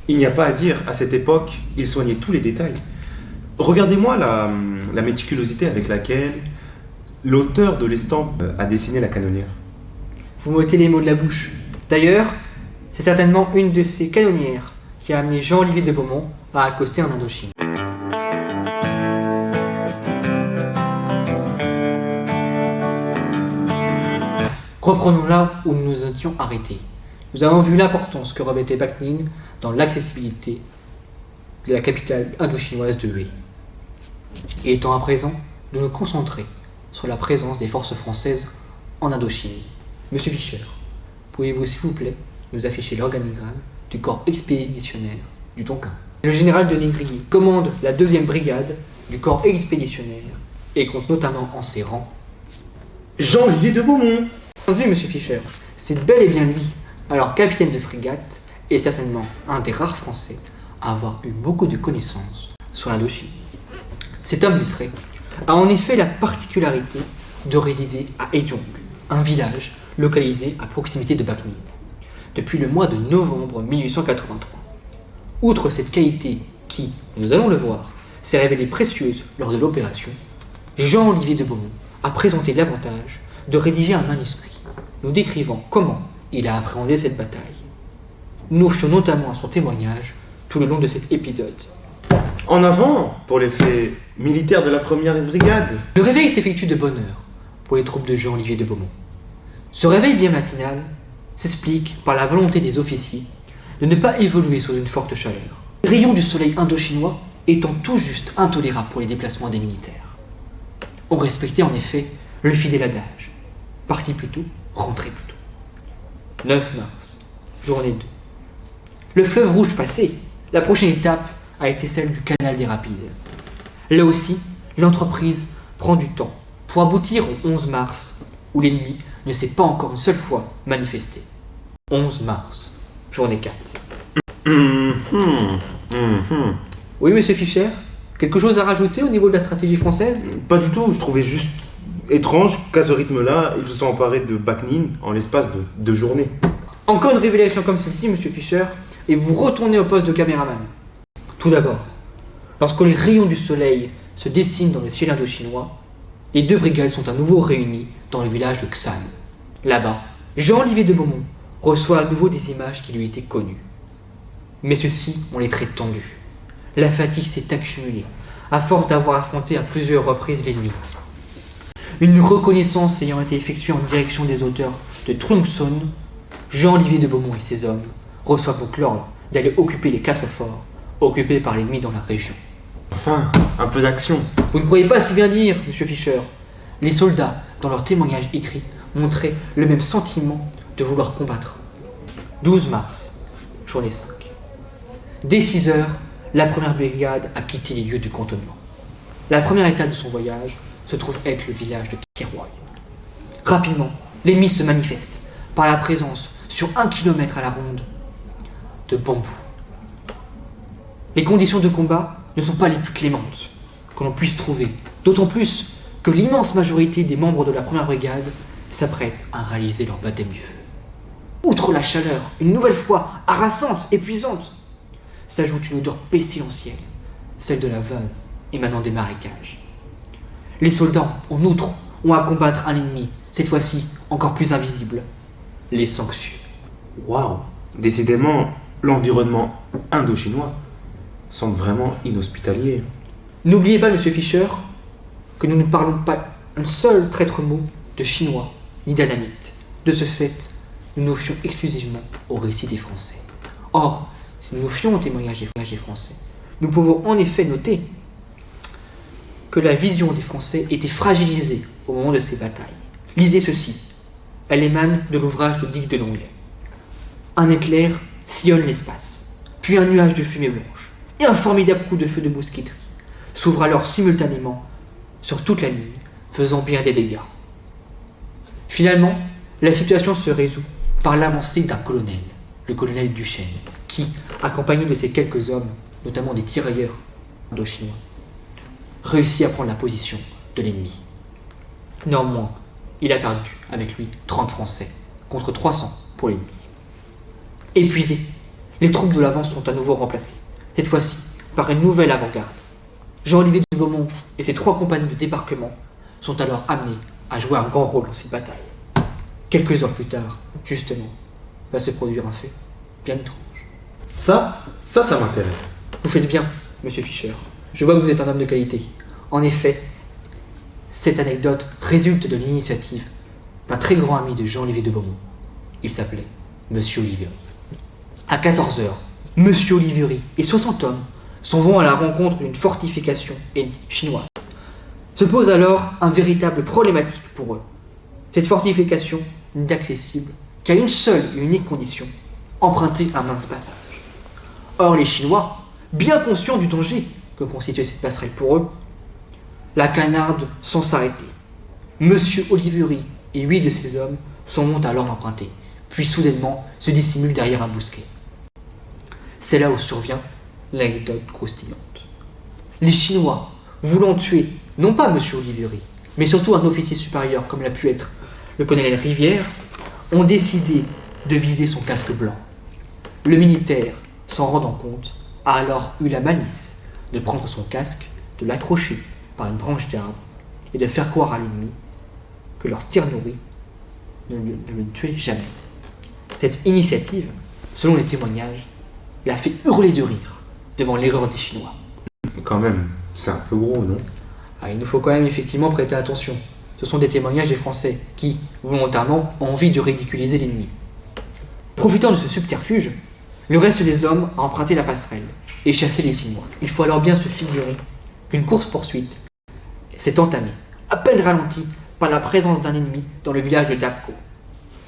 Il n'y a pas à dire, à cette époque, ils soignaient tous les détails. Regardez-moi la méticulosité avec laquelle l'auteur de l'estampe a dessiné la canonnière. Vous m'ôtez les mots de la bouche. D'ailleurs, c'est certainement une de ces canonnières qui a amené Jean-Olivier de Beaumont à accoster en Indochine. Reprenons là où nous nous étions arrêtés. Nous avons vu l'importance que revêtait Bac Ninh dans l'accessibilité de la capitale indochinoise de Hue. Il est temps à présent de nous concentrer sur la présence des forces françaises en Indochine. Monsieur Fischer, pouvez-vous s'il vous plaît nous afficher l'organigramme du corps expéditionnaire du Tonkin? Le général de Négrier commande la 2e brigade du corps expéditionnaire et compte notamment en ses rangs Jean-Olivier de Beaumont. Entendu, monsieur Fischer, c'est bel et bien lui, alors capitaine de frégate, et certainement un des rares Français à avoir eu beaucoup de connaissances sur l'Indochine. Cet homme lettré a en effet la particularité de résider à Ejong, un village localisé à proximité de Bac Ninh, depuis le mois de novembre 1883. Outre cette qualité qui, nous allons le voir, s'est révélée précieuse lors de l'opération, Jean-Olivier de Beaumont a présenté l'avantage de rédiger un manuscrit nous décrivant comment il a appréhendé cette bataille. Nous fions notamment à son témoignage tout le long de cet épisode. En avant pour les faits militaires de la 1re brigade. Le réveil s'effectue de bonne heure pour les troupes de Jean-Olivier de Beaumont. Ce réveil bien matinal s'explique par la volonté des officiers de ne pas évoluer sous une forte chaleur, les rayons du soleil indochinois étant tout juste intolérables pour les déplacements des militaires. On respectait en effet le fidèle adage « parti plus tôt, rentrez plus tôt ». 9 mars, journée 2. Le fleuve Rouge passé, la prochaine étape a été celle du canal des Rapides. Là aussi, l'entreprise prend du temps pour aboutir au 11 mars, où l'ennemi ne s'est pas encore une seule fois manifesté. 11 mars, journée 4. Oui, monsieur Fischer, quelque chose à rajouter au niveau de la stratégie française? Pas du tout, je trouvais juste étrange qu'à ce rythme-là, ils se sont emparés de Bac Ninh en l'espace de 2 journées. Encore une révélation comme celle-ci, monsieur Fischer, et vous retournez au poste de caméraman. Tout d'abord, lorsque les rayons du soleil se dessinent dans le ciel indochinois, les 2 brigades sont à nouveau réunies dans le village de Xan. Là-bas, Jean-Olivier de Beaumont reçoit à nouveau des images qui lui étaient connues. Mais ceux-ci ont les traits tendus. La fatigue s'est accumulée, à force d'avoir affronté à plusieurs reprises l'ennemi. Une reconnaissance ayant été effectuée en direction des auteurs de Tromsø, Jean-Olivier de Beaumont et ses hommes reçoivent donc l'ordre d'aller occuper les 4 forts occupés par l'ennemi dans la région. Enfin, un peu d'action. Vous ne croyez pas si bien dire, monsieur Fischer. Les soldats, dans leurs témoignages écrits, montraient le même sentiment de vouloir combattre. 12 mars, journée 5. Dès 6 heures, la 1re brigade a quitté les lieux du cantonnement. La première étape de son voyage se trouve être le village de Keroy. Rapidement, l'ennemi se manifeste par la présence, sur 1 kilomètre à la ronde, de bambous. Les conditions de combat ne sont pas les plus clémentes que l'on puisse trouver, d'autant plus que l'immense majorité des membres de la 1re brigade s'apprêtent à réaliser leur baptême du feu. Outre la chaleur, une nouvelle fois harassante, épuisante, s'ajoute une odeur pestilentielle, celle de la vase émanant des marécages. Les soldats, en outre, ont à combattre un ennemi, cette fois-ci encore plus invisible, les sanctuaires. Waouh! Décidément, l'environnement indochinois semble vraiment inhospitalier. N'oubliez pas, monsieur Fischer, que nous ne parlons pas un seul traître mot de chinois ni d'anamite. De ce fait, nous nous fions exclusivement au récit des Français. Or, si nous nous fions au témoignage des Français, nous pouvons en effet noter que la vision des Français était fragilisée au moment de ces batailles. Lisez ceci. Elle émane de l'ouvrage de Dick de Langley. Un éclair sillonne l'espace, puis un nuage de fumée blanche, et un formidable coup de feu de mousqueterie s'ouvre alors simultanément sur toute la ligne, faisant bien des dégâts. Finalement, la situation se résout par l'avancée d'un colonel, le colonel Duchesne, qui, accompagné de ses quelques hommes, notamment des tirailleurs indochinois, réussit à prendre la position de l'ennemi. Néanmoins, il a perdu avec lui 30 Français contre 300 pour l'ennemi. Épuisés, Les troupes de l'avant sont à nouveau remplacées, cette fois-ci par une nouvelle avant-garde. Jean-Olivier de Beaumont et ses 3 compagnies de débarquement sont alors amenés à jouer un grand rôle dans cette bataille. Quelques heures plus tard, justement, va se produire un fait bien étrange. Ça m'intéresse. Vous faites bien, monsieur Fischer. Je vois que vous êtes un homme de qualité. En effet, cette anecdote résulte de l'initiative d'un très grand ami de Jean-Olivier de Beaumont. Il s'appelait Monsieur Oliveri. À 14 heures, Monsieur Oliveri et 60 hommes s'en vont à la rencontre d'une fortification chinoise. Se pose alors un véritable problématique pour eux. Cette fortification n'est accessible qu'à une seule et unique condition, emprunter un mince passage. Or les Chinois, bien conscients du danger que constituait cette passerelle pour eux, la canardent sans s'arrêter. Monsieur Oliveri et 8 de ses hommes s'en vont alors l'emprunter, puis soudainement se dissimulent derrière un bousquet. C'est là où survient l'anecdote croustillante. Les Chinois, voulant tuer non pas Monsieur Oliveri, mais surtout un officier supérieur comme l'a pu être le colonel Rivière, ont décidé de viser son casque blanc. Le militaire, s'en rendant compte, a alors eu la malice de prendre son casque, de l'accrocher par une branche d'arbre et de faire croire à l'ennemi que leur tir nourri ne le tuait jamais. Cette initiative, selon les témoignages, l'a fait hurler de rire devant l'erreur des Chinois. Quand même, c'est un peu gros, non? Il nous faut quand même effectivement prêter attention. Ce sont des témoignages des Français qui, volontairement, ont envie de ridiculiser l'ennemi. Profitant de ce subterfuge, le reste des hommes a emprunté la passerelle et chassé les Chinois. Il faut alors bien se figurer qu'une course-poursuite s'est entamée, à peine ralentie par la présence d'un ennemi dans le village de Dapco,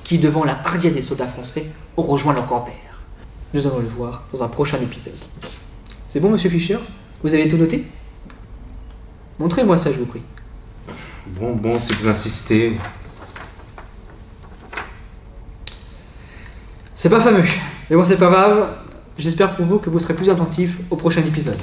qui, devant la hardiesse des soldats français, ont rejoint leur grand-père. Nous allons le voir dans un prochain épisode. C'est bon, monsieur Fischer? Vous avez tout noté? Montrez-moi ça, je vous prie. Bon, si vous insistez. C'est pas fameux, mais bon, c'est pas grave. J'espère pour vous que vous serez plus attentifs au prochain épisode.